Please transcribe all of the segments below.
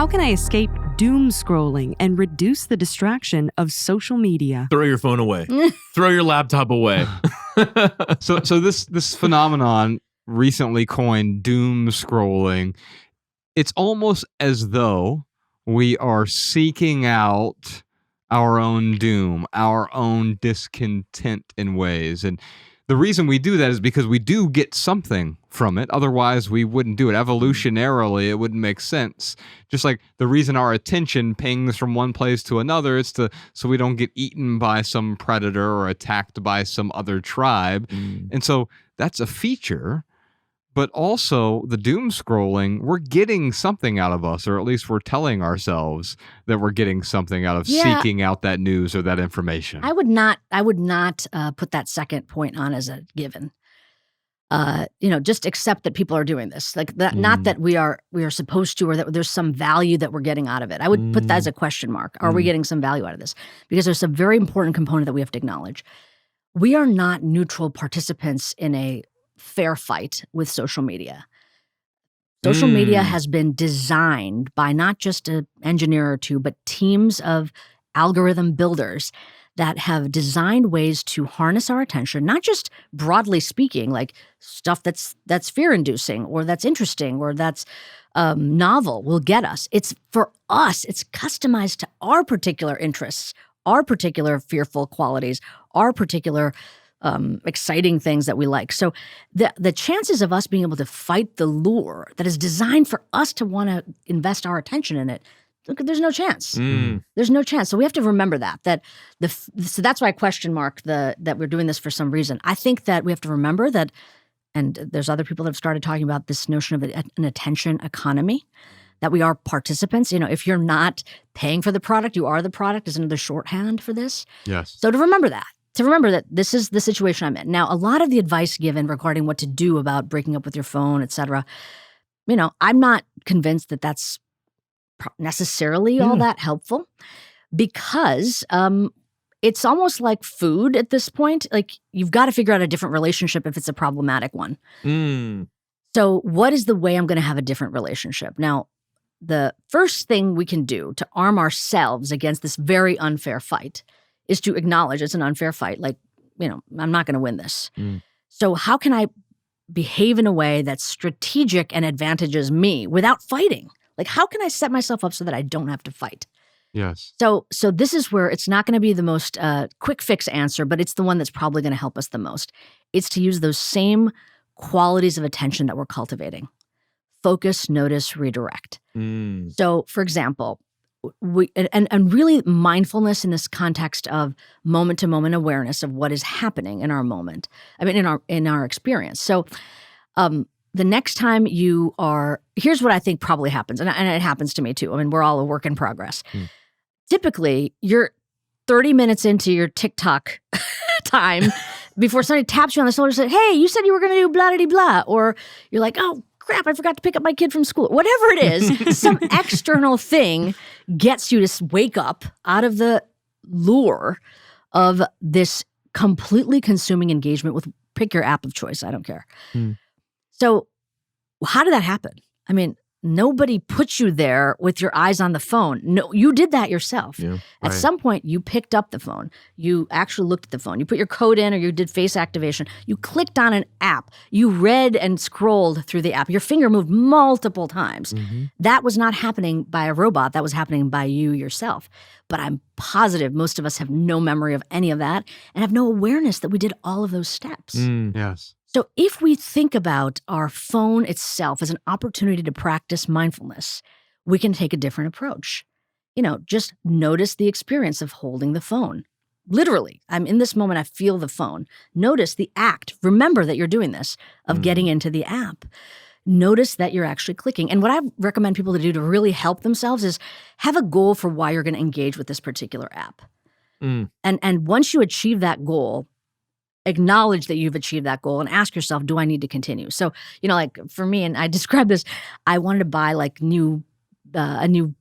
How can I escape doom scrolling and reduce the distraction of social media? Throw your phone away. Throw your laptop away. So this phenomenon, recently coined doom scrolling, it's almost as though we are seeking out our own doom, our own discontent in ways. And the reason we do that is because we do get something from it. Otherwise, we wouldn't do it. Evolutionarily, it wouldn't make sense. Just like the reason our attention pings from one place to another, it's so we don't get eaten by some predator or attacked by some other tribe. And so that's a feature. But also, the doom scrolling, we're getting something out of us, or at least we're telling ourselves that we're getting something out of seeking out that news or that information. I would not put that second point on as a given. Just accept that people are doing this. Like that, not that we are supposed to, or that there's some value that we're getting out of it. I would put that as a question mark. Are we getting some value out of this? Because there's a very important component that we have to acknowledge. We are not neutral participants in a fair fight with social media. Social media has been designed by not just an engineer or two, but teams of algorithm builders that have designed ways to harness our attention, not just broadly speaking, like stuff that's fear-inducing or that's interesting or that's novel will get us. It's for us. It's customized to our particular interests, our particular fearful qualities, our particular exciting things that we like. So the chances of us being able to fight the lure that is designed for us to want to invest our attention in it, there's no chance. There's no chance. So we have to remember that so that's why I question mark that we're doing this for some reason. I think that we have to remember that, and there's other people that have started talking about this notion of an attention economy, that we are participants. If you're not paying for the product, you are the product is another shorthand for this. Yes. So to remember that this is the situation I'm in. Now, a lot of the advice given regarding what to do about breaking up with your phone, et cetera, I'm not convinced that that's necessarily all that helpful, because it's almost like food at this point. Like, you've got to figure out a different relationship if it's a problematic one. So what is the way I'm going to have a different relationship? Now, the first thing we can do to arm ourselves against this very unfair fight is to acknowledge it's an unfair fight. Like, I'm not going to win this. So how can I behave in a way that strategic and advantages me without fighting? Like, how can I set myself up so that I don't have to fight? Yes. So this is where it's not going to be the most quick fix answer, but it's the one that's probably going to help us the most. It's to use those same qualities of attention that we're cultivating. Focus, notice, redirect. So, for example, and really mindfulness in this context of moment-to-moment awareness of what is happening in our moment. In our experience. So, the next time here's what I think probably happens, and it happens to me too. We're all a work in progress. Typically, you're 30 minutes into your TikTok time before somebody taps you on the shoulder and says, "Hey, you said you were going to do blah blah blah," or you're like, "Oh crap, I forgot to pick up my kid from school." Whatever it is, some external thing gets you to wake up out of the lure of this completely consuming engagement with, pick your app of choice. I don't care. So how did that happen? Nobody put you there with your eyes on the phone. No, you did that yourself. Yeah, At some point, you picked up the phone. You actually looked at the phone. You put your code in, or you did face activation. You clicked on an app. You read and scrolled through the app. Your finger moved multiple times. That was not happening by a robot. That was happening by you yourself. But I'm positive most of us have no memory of any of that and have no awareness that we did all of those steps. Yes. So if we think about our phone itself as an opportunity to practice mindfulness, we can take a different approach. Just notice the experience of holding the phone. Literally, I'm in this moment, I feel the phone. Notice the act. Remember that you're doing this, of getting into the app. Notice that you're actually clicking. And what I recommend people to do to really help themselves is have a goal for why you're going to engage with this particular app. And once you achieve that goal, acknowledge that you've achieved that goal and ask yourself, do I need to continue? So, like for me, and I describe this, I wanted to buy like a new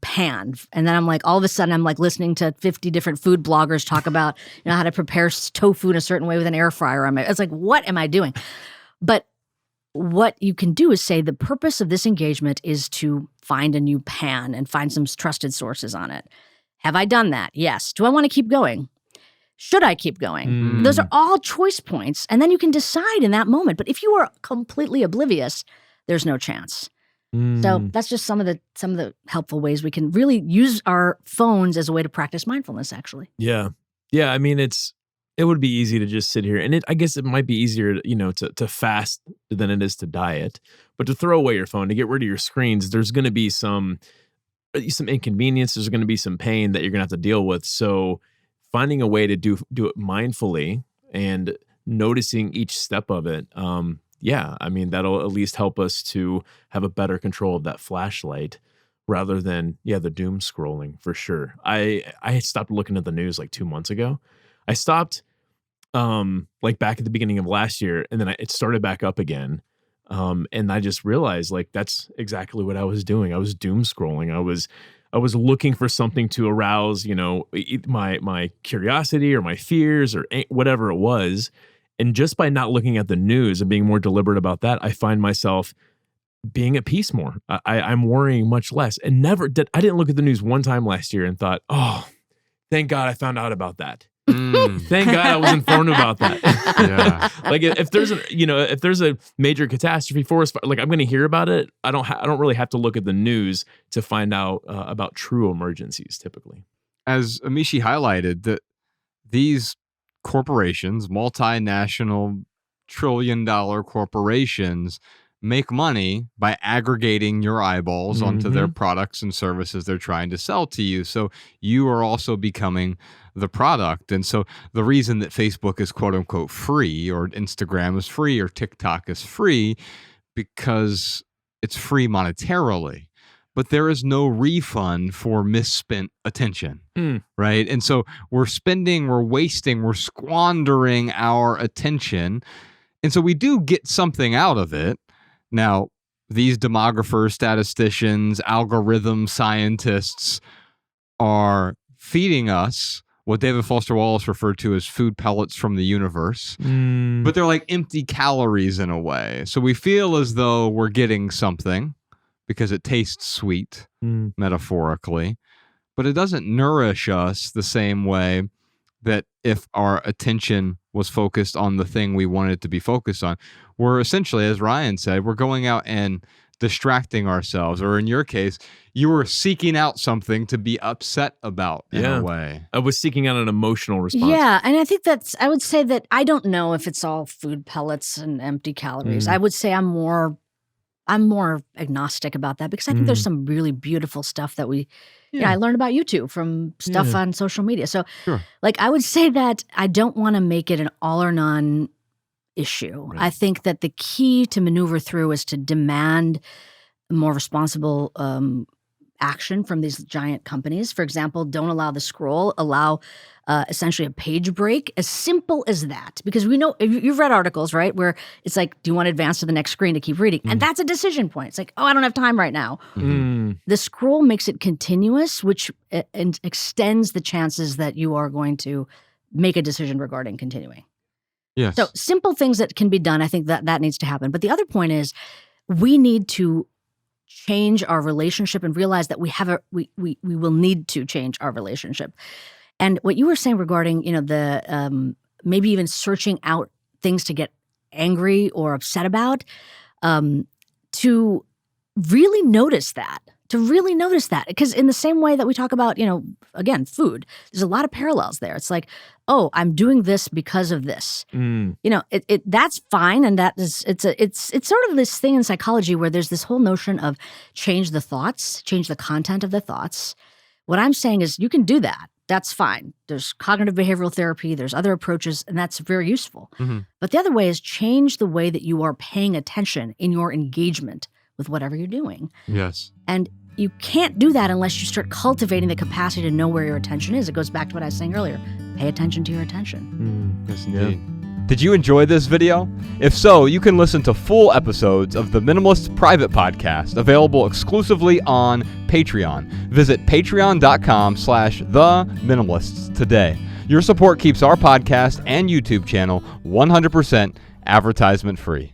pan. And then I'm like, all of a sudden I'm like listening to 50 different food bloggers talk about, how to prepare tofu in a certain way with an air fryer. It's like, what am I doing? But what you can do is say the purpose of this engagement is to find a new pan and find some trusted sources on it. Have I done that? Yes. Do I want to keep going? Should I keep going? Those are all choice points, and then you can decide in that moment. But if you are completely oblivious, there's no chance. So that's just some of the helpful ways we can really use our phones as a way to practice mindfulness, actually. Yeah. I mean, it would be easy to just sit here, and I guess it might be easier, to fast than it is to diet. But to throw away your phone, to get rid of your screens, there's going to be some inconvenience. There's going to be some pain that you're going to have to deal with. So finding a way to do it mindfully and noticing each step of it, I mean, that'll at least help us to have a better control of that flashlight rather than, the doom scrolling for sure. I stopped looking at the news like 2 months ago. I stopped like back at the beginning of last year, and then it started back up again. And I just realized like that's exactly what I was doing. I was doom scrolling. I was looking for something to arouse, my curiosity or my fears or whatever it was. And just by not looking at the news and being more deliberate about that, I find myself being at peace more. I'm worrying much less. And I didn't look at the news one time last year and thought, oh, thank God I found out about that. Thank God I was informed about that. Yeah. Like if there's a major catastrophe forest fire, like I'm going to hear about it. I don't really have to look at the news to find out about true emergencies typically. As Amishi highlighted, that these corporations, multinational trillion-dollar corporations, make money by aggregating your eyeballs onto their products and services they're trying to sell to you. So you are also becoming the product. And so the reason that Facebook is quote unquote free, or Instagram is free, or TikTok is free, because it's free monetarily. But there is no refund for misspent attention, right? And so we're wasting, we're squandering our attention. And so we do get something out of it. Now, these demographers, statisticians, algorithm scientists are feeding us what David Foster Wallace referred to as food pellets from the universe. But they're like empty calories in a way. So we feel as though we're getting something because it tastes sweet, metaphorically, but it doesn't nourish us the same way that if our attention was focused on the thing we wanted to be focused on. We're essentially, as Ryan said, we're going out and distracting ourselves, or in your case, you were seeking out something to be upset about in a way. I was seeking out an emotional response. Yeah, and I think I would say that I don't know if it's all food pellets and empty calories. I would say I'm more agnostic about that, because I think there's some really beautiful stuff that I learned about you two from stuff on social media. So I would say that I don't want to make it an all or none issue. Right. I think that the key to maneuver through is to demand more responsible action from these giant companies. For example, don't allow the scroll, allow essentially a page break, as simple as that. Because we know, you've read articles, right, where it's like, do you want to advance to the next screen to keep reading? And that's a decision point. It's like, oh, I don't have time right now. The scroll makes it continuous, which extends the chances that you are going to make a decision regarding continuing. Yes. So simple things that can be done, I think that needs to happen. But the other point is, we need to change our relationship and realize that we will need to change our relationship. And what you were saying regarding, the maybe even searching out things to get angry or upset about, to really notice that. Because in the same way that we talk about, again, food, there's a lot of parallels there. It's like, oh, I'm doing this because of this. That's fine. And it's sort of this thing in psychology where there's this whole notion of change the thoughts, change the content of the thoughts. What I'm saying is you can do that. That's fine. There's cognitive behavioral therapy. There's other approaches, and that's very useful. But the other way is change the way that you are paying attention in your engagement with whatever you're doing. Yes. And you can't do that unless you start cultivating the capacity to know where your attention is. It goes back to what I was saying earlier. Pay attention to your attention. Yes, indeed. Did you enjoy this video? If so, you can listen to full episodes of the Minimalists Private Podcast, available exclusively on Patreon. Visit patreon.com/theminimalists today. Your support keeps our podcast and YouTube channel 100% advertisement free.